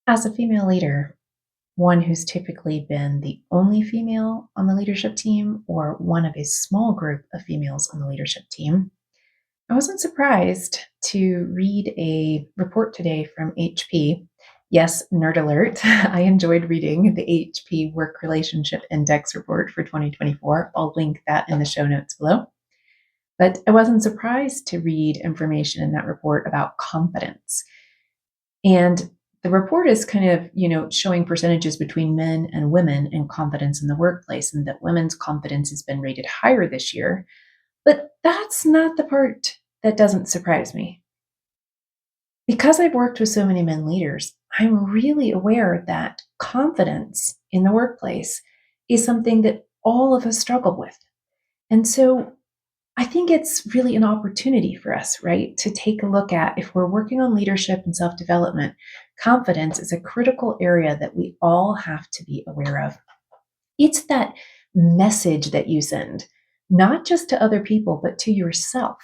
As a female leader, one who's typically been the only female on the leadership team or one of a small group of females on the leadership team, I wasn't surprised to read a report today from HP. Yes, nerd alert. I enjoyed reading the HP Work Relationship Index report for 2024. I'll link that in the show notes below. But I wasn't surprised to read information in that report about confidence. And the report is kind of, showing percentages between men and women in confidence in the workplace, and that women's confidence has been rated higher this year. But that's not the part that doesn't surprise me. Because I've worked with so many men leaders, I'm really aware that confidence in the workplace is something that all of us struggle with. And so I think it's really an opportunity for us, right, to take a look at if we're working on leadership and self development. Confidence is a critical area that we all have to be aware of. It's that message that you send, not just to other people, but to yourself,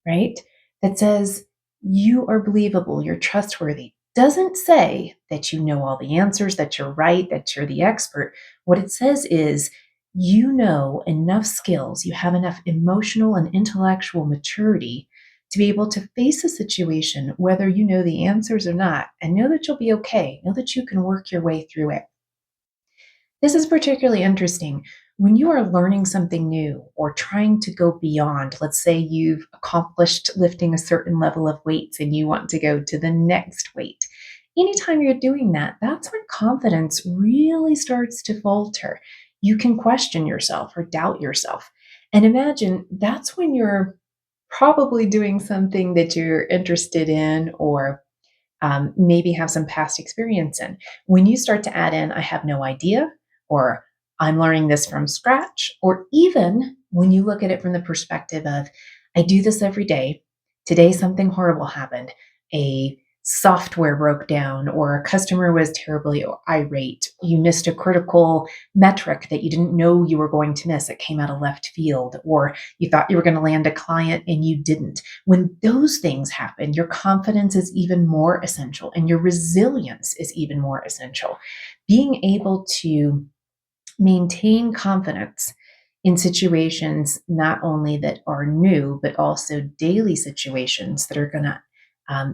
right? That says you are believable, you're trustworthy. Doesn't say that you know all the answers, that you're right, that you're the expert. What it says is you know enough skills, you have enough emotional and intellectual maturity to be able to face a situation, whether you know the answers or not, and know that you'll be okay, know that you can work your way through it. This is particularly interesting when you are learning something new or trying to go beyond. Let's say you've accomplished lifting a certain level of weights and you want to go to the next weight. Anytime you're doing that, that's when confidence really starts to falter. You can question yourself or doubt yourself. And imagine that's when you're probably doing something that you're interested in or maybe have some past experience in. When you start to add in, I have no idea, or I'm learning this from scratch, or even when you look at it from the perspective of, I do this every day. Today, something horrible happened. A software broke down, or a customer was terribly irate. You missed a critical metric that you didn't know you were going to miss. It came out of left field, or you thought you were going to land a client and you didn't. When those things happen, your confidence is even more essential and your resilience is even more essential. Being able to maintain confidence in situations not only that are new, but also daily situations that are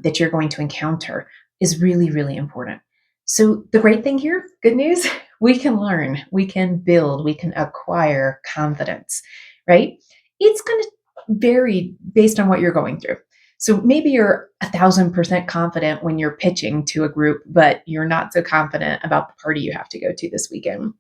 that you're going to encounter is really, really important. So the great thing here, good news, we can learn, we can build, we can acquire confidence, right? It's going to vary based on what you're going through. So maybe you're 1,000% confident when you're pitching to a group, but you're not so confident about the party you have to go to this weekend.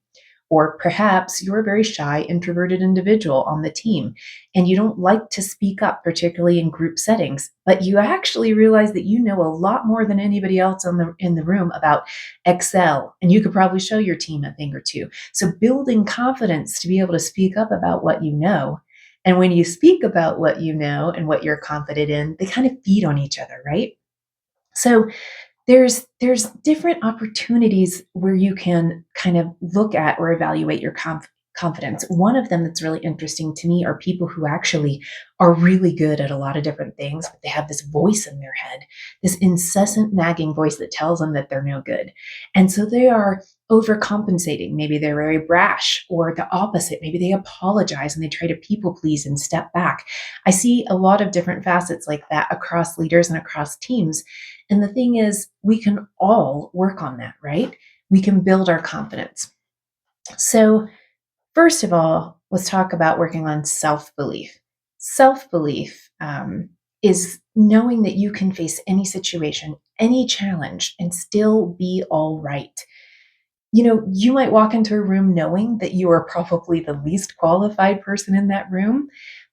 Or perhaps you're a very shy, introverted individual on the team and you don't like to speak up, particularly in group settings, but you actually realize that you know a lot more than anybody else in the room about Excel, and you could probably show your team a thing or two. So building confidence to be able to speak up about what you know. And when you speak about what you know and what you're confident in, they kind of feed on each other, right? So there's different opportunities where you can kind of look at or evaluate your confidence. One of them that's really interesting to me are people who actually are really good at a lot of different things, but they have this voice in their head, this incessant nagging voice that tells them that they're no good. And so they are overcompensating. Maybe they're very brash, or the opposite. Maybe they apologize and they try to people please and step back. I see a lot of different facets like that across leaders and across teams. And the thing is, we can all work on that, right? We can build our confidence. So, first of all, let's talk about working on self belief. Self belief is knowing that you can face any situation, any challenge, and still be all right. You might walk into a room knowing that you are probably the least qualified person in that room,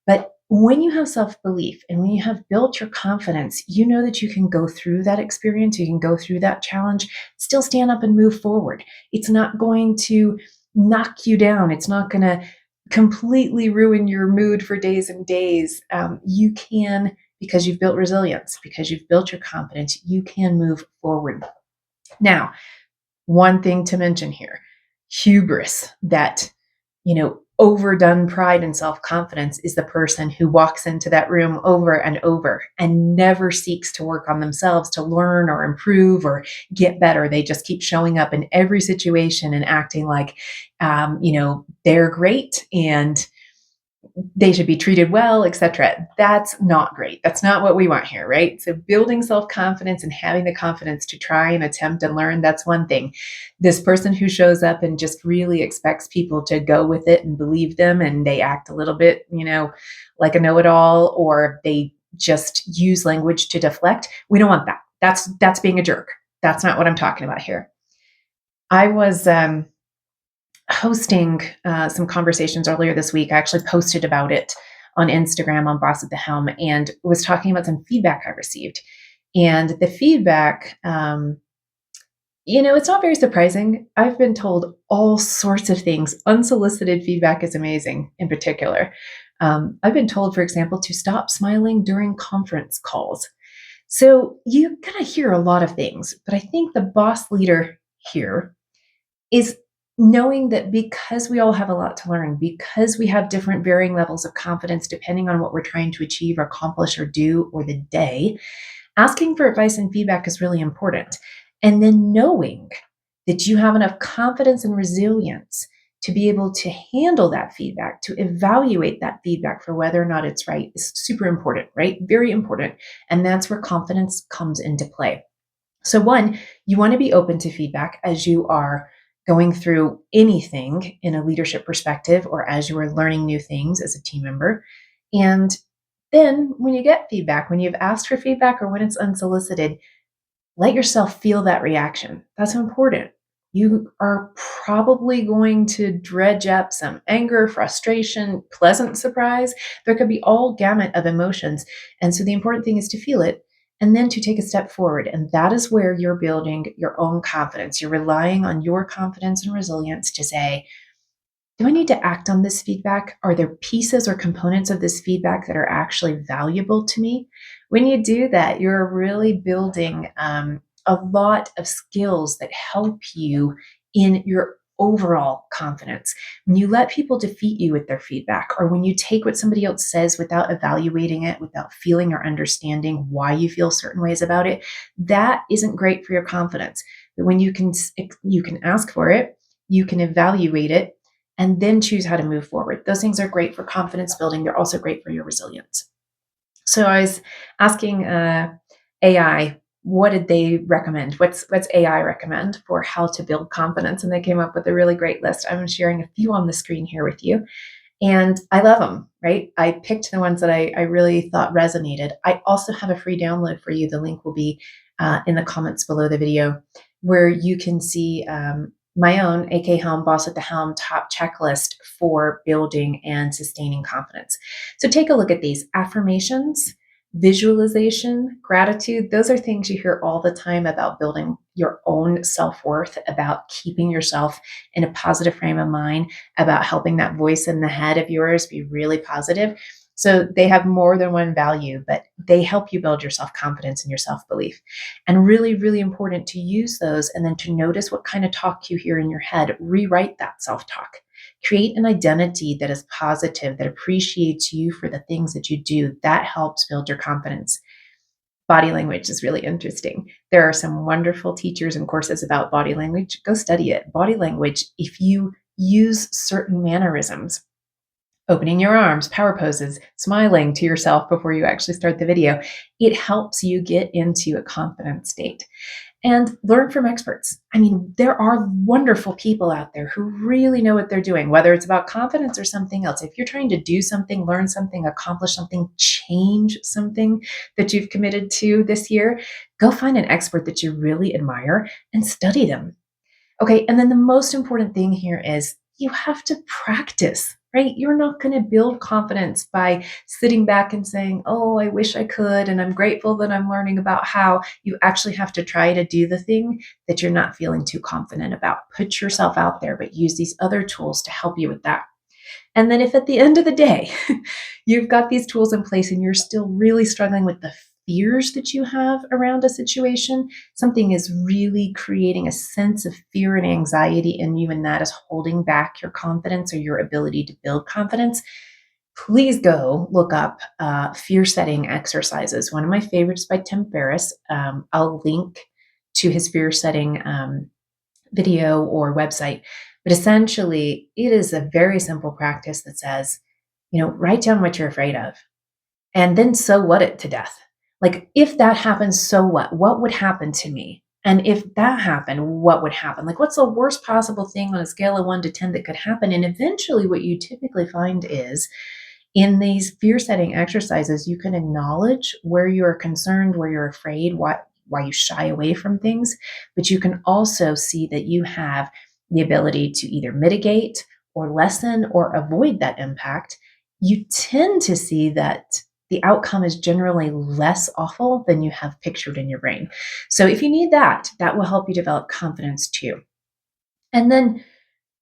but when you have self belief and when you have built your confidence, you know that you can go through that experience, you can go through that challenge, still stand up and move forward. It's not going to knock you down, it's not going to completely ruin your mood for days and days. You can, because you've built resilience, because you've built your confidence, you can move forward. Now, one thing to mention here, hubris, that overdone pride and self-confidence is the person who walks into that room over and over and never seeks to work on themselves to learn or improve or get better. They just keep showing up in every situation and acting like, they're great and they should be treated well, etc. That's not great. That's not what we want here, right? So building self-confidence and having the confidence to try and attempt and learn, that's one thing. This person who shows up and just really expects people to go with it and believe them, and they act a little bit, like a know-it-all, or they just use language to deflect. We don't want that. That's being a jerk. That's not what I'm talking about here. I was hosting some conversations earlier this week. I actually posted about it on Instagram on Boss at the Helm and was talking about some feedback I received. And the feedback, it's not very surprising. I've been told all sorts of things. Unsolicited feedback is amazing in particular. I've been told, for example, to stop smiling during conference calls. So you're going to hear a lot of things, but I think the boss leader here is knowing that because we all have a lot to learn, because we have different varying levels of confidence depending on what we're trying to achieve or accomplish or do or the day, asking for advice and feedback is really important. And then knowing that you have enough confidence and resilience to be able to handle that feedback, to evaluate that feedback for whether or not it's right is super important, right? Very important. And that's where confidence comes into play. So one, you want to be open to feedback as you are going through anything in a leadership perspective or as you are learning new things as a team member. And then when you get feedback, when you've asked for feedback or when it's unsolicited, let yourself feel that reaction. That's important. You are probably going to dredge up some anger, frustration, pleasant surprise. There could be all gamut of emotions. And so the important thing is to feel it and then to take a step forward. And that is where you're building your own confidence. You're relying on your confidence and resilience to say, do I need to act on this feedback? Are there pieces or components of this feedback that are actually valuable to me? When you do that, you're really building a lot of skills that help you in your overall confidence. When you let people defeat you with their feedback, or when you take what somebody else says without evaluating it, without feeling or understanding why you feel certain ways about it, that isn't great for your confidence. But when you can ask for it, you can evaluate it, and then choose how to move forward. Those things are great for confidence building. They're also great for your resilience. So I was asking AI, what did they recommend? What's AI recommend for how to build confidence? And they came up with a really great list. I'm sharing a few on the screen here with you. And I love them, right? I picked the ones that I really thought resonated. I also have a free download for you. The link will be in the comments below the video where you can see my own AK Helm Boss at the Helm top checklist for building and sustaining confidence. So take a look at these affirmations, visualization, gratitude. Those are things you hear all the time about building your own self-worth, about keeping yourself in a positive frame of mind, about helping that voice in the head of yours be really positive. So they have more than one value, but they help you build your self-confidence and your self-belief. And really, really important to use those and then to notice what kind of talk you hear in your head. Rewrite that self-talk. Create an identity that is positive, that appreciates you for the things that you do. That helps build your confidence. Body language is really interesting. There are some wonderful teachers and courses about body language. Go study it. Body language, if you use certain mannerisms, opening your arms, power poses, smiling to yourself before you actually start the video, it helps you get into a confident state. And learn from experts. I mean, there are wonderful people out there who really know what they're doing, whether it's about confidence or something else. If you're trying to do something, learn something, accomplish something, change something that you've committed to this year, go find an expert that you really admire and study them. Okay, and then the most important thing here is you have to practice, right? You're not going to build confidence by sitting back and saying, oh, I wish I could, and I'm grateful that I'm learning about how. You actually have to try to do the thing that you're not feeling too confident about. Put yourself out there, but use these other tools to help you with that. And then if at the end of the day, you've got these tools in place and you're still really struggling with the fears that you have around a situation, something is really creating a sense of fear and anxiety in you, and that is holding back your confidence or your ability to build confidence, please go look up fear setting exercises. One of my favorites by Tim Ferriss. I'll link to his fear setting video or website. But essentially, it is a very simple practice that says, write down what you're afraid of and then so what it to death. Like, if that happens, so what? What would happen to me? And if that happened, what would happen? Like, what's the worst possible thing on a scale of 1 to 10 that could happen? And eventually, what you typically find is in these fear setting exercises, you can acknowledge where you're concerned, where you're afraid, why you shy away from things, but you can also see that you have the ability to either mitigate or lessen or avoid that impact. You tend to see that the outcome is generally less awful than you have pictured in your brain. So if you need that, that will help you develop confidence too. And then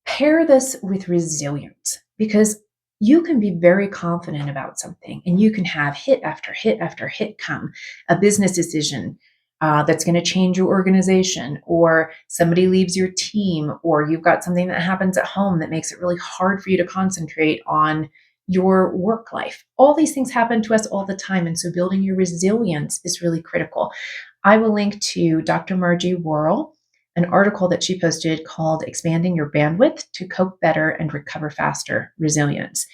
pair this with resilience, because you can be very confident about something and you can have hit after hit after hit come, a business decision that's going to change your organization, or somebody leaves your team, or you've got something that happens at home that makes it really hard for you to concentrate on your work life. All these things happen to us all the time. And so building your resilience is really critical. I will link to Dr. Margie Worrell, an article that she posted called Expanding Your Bandwidth to Cope Better and Recover Faster: Resilience.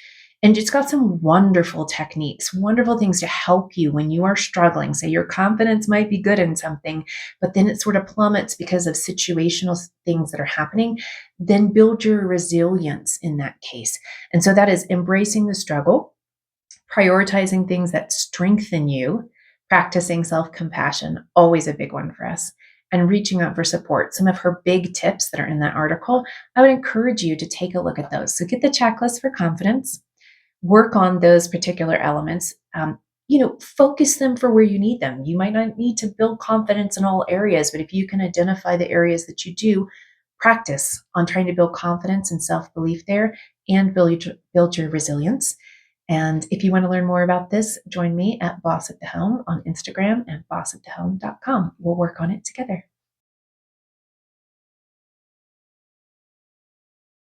And it's got some wonderful techniques, wonderful things to help you when you are struggling. Say your confidence might be good in something, but then it sort of plummets because of situational things that are happening. Then build your resilience in that case. And so that is embracing the struggle, prioritizing things that strengthen you, practicing self-compassion, always a big one for us, and reaching out for support. Some of her big tips that are in that article, I would encourage you to take a look at those. So get the checklist for confidence, work on those particular elements, focus them for where you need them. You might not need to build confidence in all areas, but if you can identify the areas that you do, practice on trying to build confidence and self-belief there and build your resilience. And if you want to learn more about this, join me at Boss at the Helm on Instagram and bossatthehelm.com. We'll work on it together.